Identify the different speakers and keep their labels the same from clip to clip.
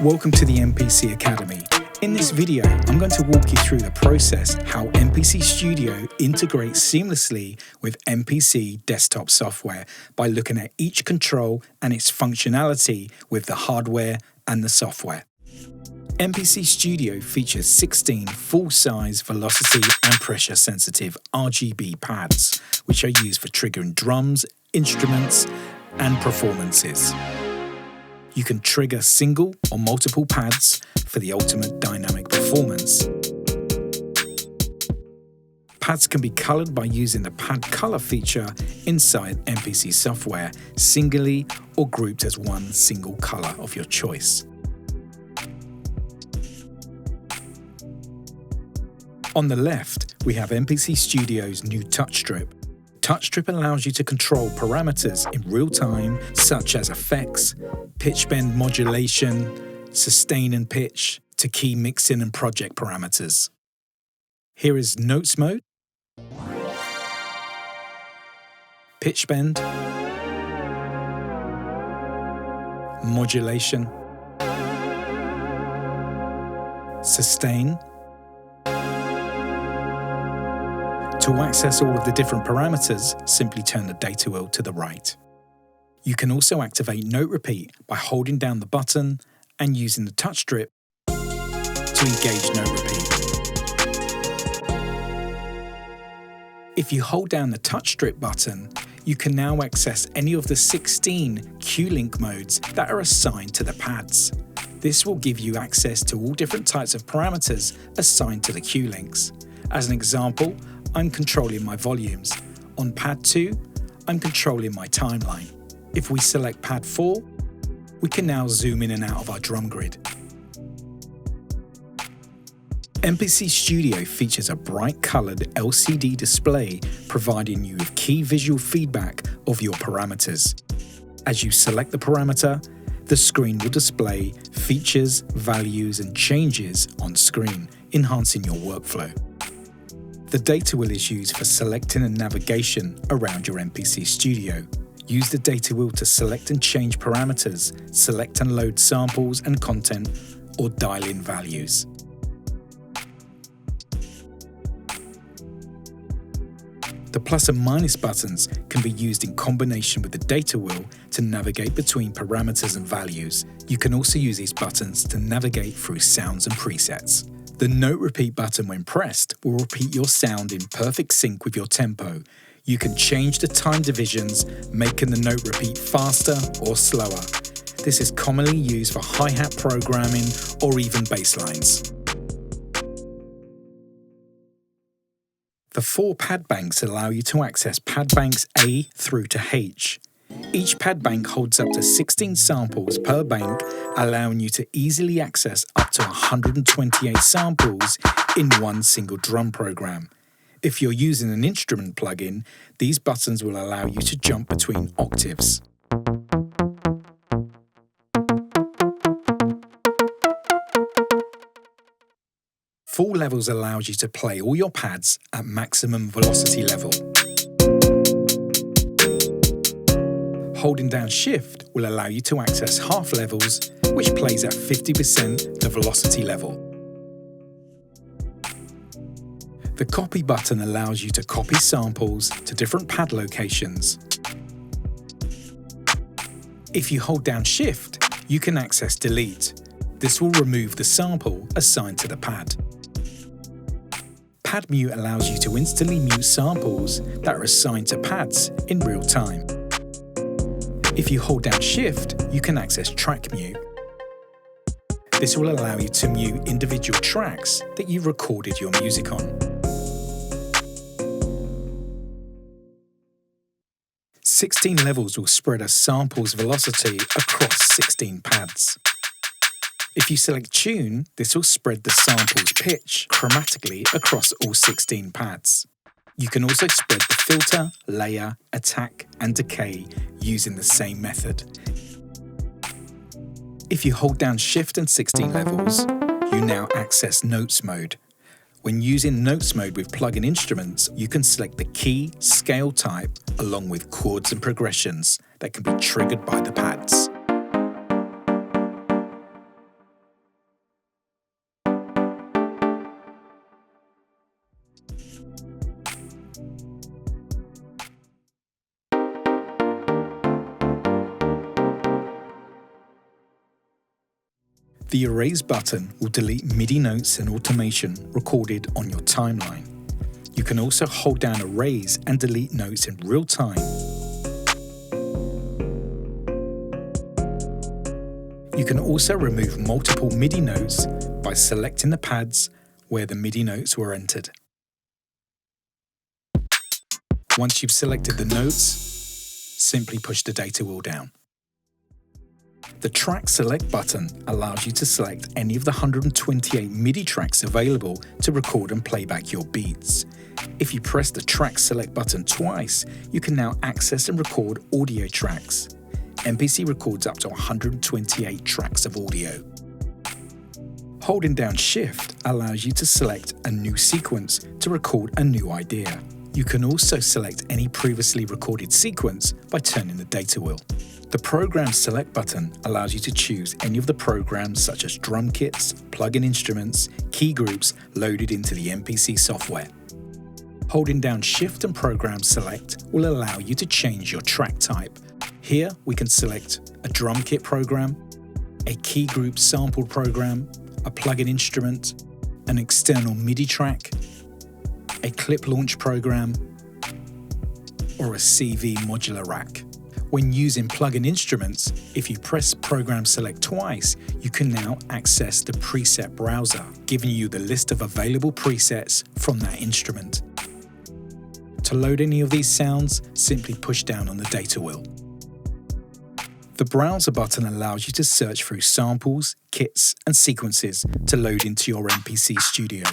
Speaker 1: Welcome to the MPC Academy. In this video, I'm going to walk you through the process how MPC Studio integrates seamlessly with MPC desktop software by looking at each control and its functionality with the hardware and the software. MPC Studio features 16 full-size velocity and pressure-sensitive RGB pads, which are used for triggering drums, instruments, and performances. You can trigger single or multiple pads for the ultimate dynamic performance. Pads can be colored by using the pad color feature inside MPC software, singly or grouped as one single color of your choice. On the left, we have MPC Studio's new touch strip. Touch strip allows you to control parameters in real time, such as effects, pitch bend modulation, sustain and pitch, to key mixing and project parameters. Here is notes mode, pitch bend, modulation, sustain. To access all of the different parameters, simply turn the data wheel to the right. You can also activate note repeat by holding down the button and using the touch strip to engage note repeat. If you hold down the touch strip button, you can now access any of the 16 Q-Link modes that are assigned to the pads. This will give you access to all different types of parameters assigned to the Q-Links. As an example, I'm controlling my volumes. On pad 2, I'm controlling my timeline. If we select pad 4, we can now zoom in and out of our drum grid. MPC Studio features a bright colored LCD display providing you with key visual feedback of your parameters. As you select the parameter, the screen will display features, values, and changes on screen, enhancing your workflow. The data wheel is used for selecting and navigation around your MPC Studio. Use the data wheel to select and change parameters, select and load samples and content, or dial in values. The plus and minus buttons can be used in combination with the data wheel to navigate between parameters and values. You can also use these buttons to navigate through sounds and presets. The note repeat button, when pressed, will repeat your sound in perfect sync with your tempo. You can change the time divisions, making the note repeat faster or slower. This is commonly used for hi-hat programming or even bass lines. The 4 pad banks allow you to access pad banks A through to H. Each pad bank holds up to 16 samples per bank, allowing you to easily access up to 128 samples in one single drum program. If you're using an instrument plugin, these buttons will allow you to jump between octaves. Full levels allows you to play all your pads at maximum velocity level. Holding down Shift will allow you to access half levels, which plays at 50% the velocity level. The Copy button allows you to copy samples to different pad locations. If you hold down Shift, you can access Delete. This will remove the sample assigned to the pad. Pad Mute allows you to instantly mute samples that are assigned to pads in real time. If you hold down Shift, you can access Track Mute. This will allow you to mute individual tracks that you've recorded your music on. 16 levels will spread a sample's velocity across 16 pads. If you select Tune, this will spread the sample's pitch chromatically across all 16 pads. You can also spread the filter, layer, attack, and decay using the same method. If you hold down Shift and 16 levels, you now access Notes mode. When using Notes mode with plug-in instruments, you can select the key, scale type, along with chords and progressions that can be triggered by the pads. The Erase button will delete MIDI notes and automation recorded on your timeline. You can also hold down Erase and delete notes in real time. You can also remove multiple MIDI notes by selecting the pads where the MIDI notes were entered. Once you've selected the notes, simply push the data wheel down. The Track Select button allows you to select any of the 128 MIDI tracks available to record and play back your beats. If you press the Track Select button twice, you can now access and record audio tracks. MPC records up to 128 tracks of audio. Holding down Shift allows you to select a new sequence to record a new idea. You can also select any previously recorded sequence by turning the data wheel. The Program Select button allows you to choose any of the programs such as drum kits, plug-in instruments, key groups loaded into the MPC software. Holding down Shift and Program Select will allow you to change your track type. Here we can select a drum kit program, a key group sample program, a plug-in instrument, an external MIDI track, a clip launch program, or a CV modular rack. When using plug-in instruments, if you press Program Select twice, you can now access the preset browser, giving you the list of available presets from that instrument. To load any of these sounds, simply push down on the data wheel. The Browser button allows you to search through samples, kits, and sequences to load into your MPC Studio.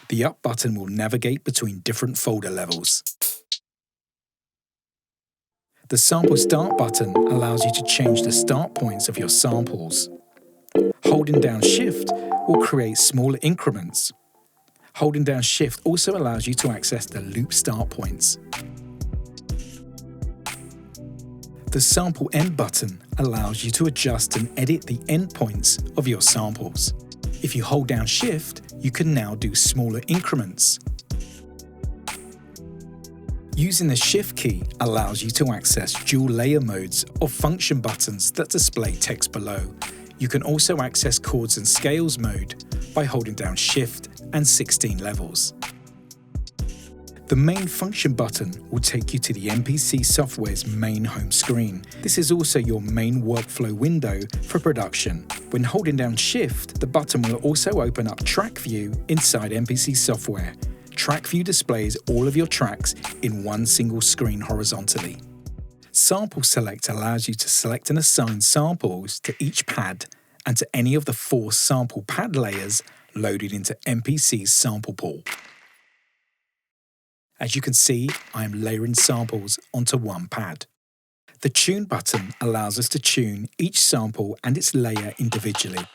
Speaker 1: The Up button will navigate between different folder levels. The Sample Start button allows you to change the start points of your samples. Holding down Shift will create smaller increments. Holding down Shift also allows you to access the loop start points. The Sample End button allows you to adjust and edit the endpoints of your samples. If you hold down Shift, you can now do smaller increments. Using the Shift key allows you to access dual layer modes or function buttons that display text below. You can also access chords and scales mode by holding down Shift and 16 levels. The Main Function button will take you to the MPC software's main home screen. This is also your main workflow window for production. When holding down Shift, the button will also open up Track View inside MPC software. Track View displays all of your tracks in one single screen horizontally. Sample Select allows you to select and assign samples to each pad and to any of the 4 sample pad layers loaded into MPC's sample pool. As you can see, I am layering samples onto one pad. The Tune button allows us to tune each sample and its layer individually.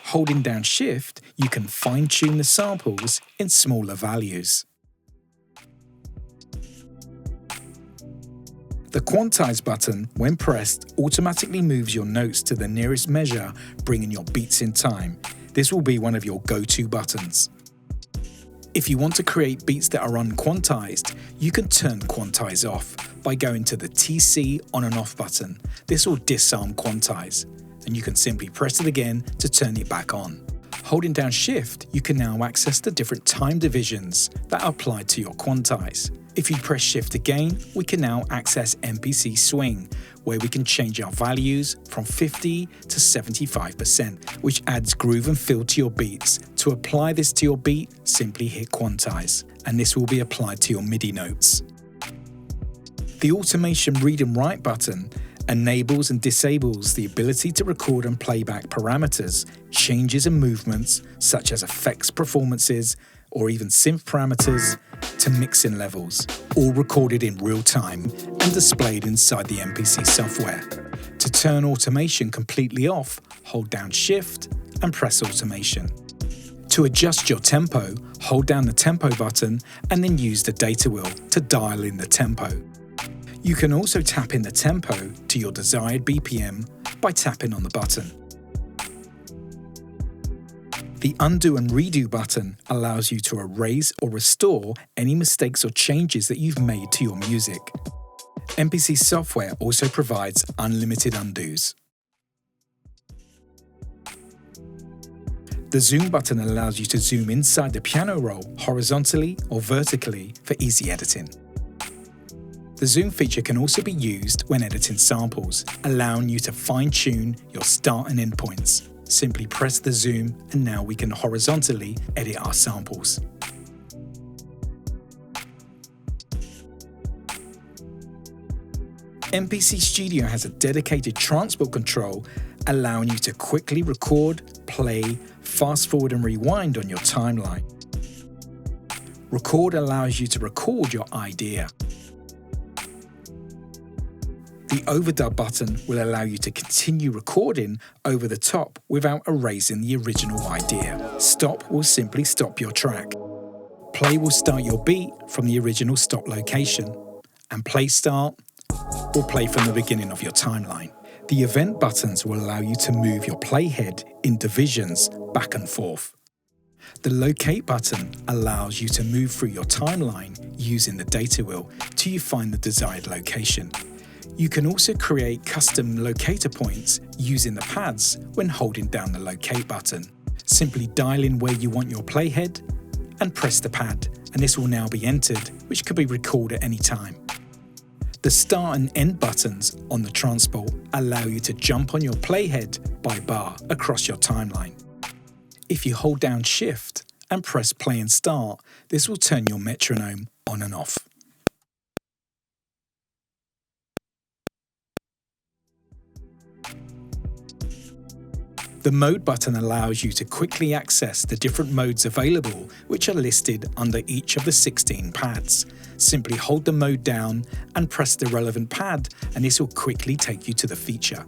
Speaker 1: Holding down Shift, you can fine-tune the samples in smaller values. The Quantize button, when pressed, automatically moves your notes to the nearest measure, bringing your beats in time. This will be one of your go-to buttons. If you want to create beats that are unquantized, you can turn Quantize off by going to the TC on and off button. This will disarm Quantize, and you can simply press it again to turn it back on. Holding down Shift, you can now access the different time divisions that are applied to your Quantize. If you press Shift again, we can now access MPC Swing, where we can change our values from 50 to 75%, which adds groove and feel to your beats. To apply this to your beat, simply hit Quantize, and this will be applied to your MIDI notes. The Automation Read and Write button enables and disables the ability to record and playback parameters, changes and movements, such as effects performances, or even synth parameters, to mixing levels, all recorded in real time and displayed inside the MPC software. To turn automation completely off, hold down Shift and press Automation. To adjust your tempo, hold down the Tempo button and then use the data wheel to dial in the tempo. You can also tap in the tempo to your desired BPM by tapping on the button. The Undo and Redo button allows you to erase or restore any mistakes or changes that you've made to your music. MPC software also provides unlimited undos. The zoom button allows you to zoom inside the piano roll horizontally or vertically for easy editing. The zoom feature can also be used when editing samples, allowing you to fine-tune your start and end points. Simply press the zoom and now we can horizontally edit our samples. MPC Studio has a dedicated transport control allowing you to quickly record, play, fast forward and rewind on your timeline. Record allows you to record your idea. The overdub button will allow you to continue recording over the top without erasing the original idea. Stop will simply stop your track. Play will start your beat from the original stop location, and play start will play from the beginning of your timeline. The event buttons will allow you to move your playhead in divisions back and forth. The locate button allows you to move through your timeline using the data wheel till you find the desired location. You can also create custom locator points using the pads when holding down the locate button. Simply dial in where you want your playhead and press the pad, and this will now be entered, which could be recalled at any time. The start and end buttons on the transport allow you to jump on your playhead by bar across your timeline. If you hold down Shift and press play and start, this will turn your metronome on and off. The mode button allows you to quickly access the different modes available, which are listed under each of the 16 pads. Simply hold the mode down and press the relevant pad, and this will quickly take you to the feature.